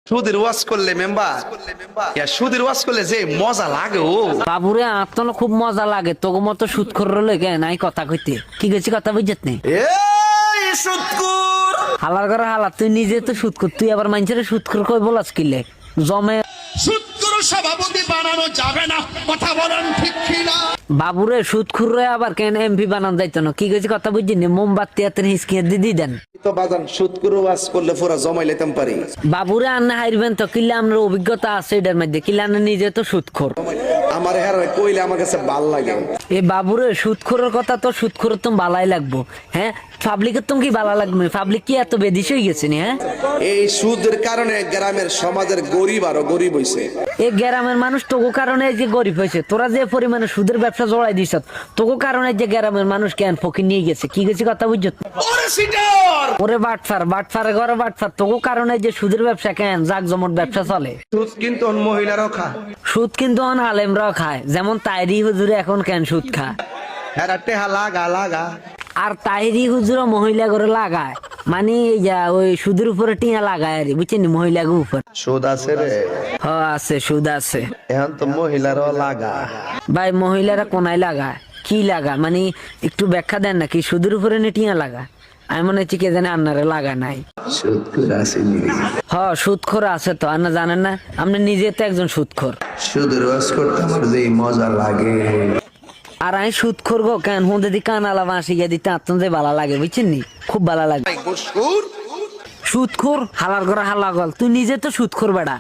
সুদের ওয়াজ করলে মেম্বার সুদের ওয়াজ করলে যে মজা লাগে ও বাবুরে আর তো খুব মজা লাগে তোকে মতো সুদ করলে নাই কথা কইতে কি গেছি কথা বুঝত নেই এই সুদকুর হালার করে হালা তুই নিজে তো সুদ কর তুই আবার মানুষের সুদ কর কই বলাস কিলে জমে সুদকুর সভাপতি বানানো যাবে না, কথা বলেন ঠিক কিনা? বাবুরে সুদ খুররে আবার কেন এমপি বানান যাইতো না কি গেছি কথা বুঝিনি মোমবাতি হাতের হিসকিয়ে দিদি দেন তো বাজান সুদকুর ওয়াজ করলে পুরা জমাই লেতাম পারি। বাবুরে আন্না হাইরবেন তো কিলে আমরা অভিজ্ঞতা আছে এটার মধ্যে কিলে আন্না নিজে তো সুদখোর আমার হ্যাঁ কইলে আমার কাছে ভাল লাগে। এ বাবুরে সুদখোরের কথা তো সুদখোরের তো বালাই লাগবো হ্যাঁ পাবলিকের তো কি বালা লাগবে পাবলিক কি এত বেদিস হয়ে গেছে নি হ্যাঁ এই সুদের কারণে গ্রামের সমাজের গরিব আরো গরিব হইছে। এই গ্রামের মানুষ তোকে কারণে যে গরিব হয়েছে তোরা যে পরিমাণে সুদের ব্যবসা জড়াই দিছ তোকে কারণে যে গ্রামের মানুষ কেন ফকির নিয়ে গেছে কি গেছে কথা বুঝছো ওরে বাটফার ঘরে বাটফার তোকে কারণে যে সুদের ব্যবসা কেন জাকজমট ব্যবসা চলে সুদ কিন্তু মহিলারাও খায়, সুদ কিন্তু অন আলেমরাও খায় যেমন তাইরি হুজুরে এখন কেন সুদ খায় হ্যাঁ টেহা লাগা লাগা আর তাইরি হুজুর মহিলা করে লাগায় মানে ওই সুদের উপরে টিয়া লাগায় আর বুঝছেন মহিলা উপর সুদ আছে রে হ আছে সুদ আছে এখন তো মহিলারাও লাগা। ভাই মহিলারা কোনায় লাগায় কি লাগা মানে একটু ব্যাখ্যা দেন নাকি সুদের উপরে টিয়া লাগায় আমি মনে হচ্ছে কে জানে আপনারা লাগা নাই সুদকুর আছে হ সুদখোর আছে তো আপনারা জানেন না আপনি নিজে তো একজন সুদখোর সুদের ওয়াজ করতে আমার যে মজা লাগে। আর আমি সুদখোর গো কেন হুঁ দিদি কানালা বাঁশি গিয়ে দিতে আত্ম যে ভালো লাগে বুঝছেন নি খুব ভালো লাগে সুদখোর হালার করে হালা গল তুই নিজে তো সুদখোর বেড়া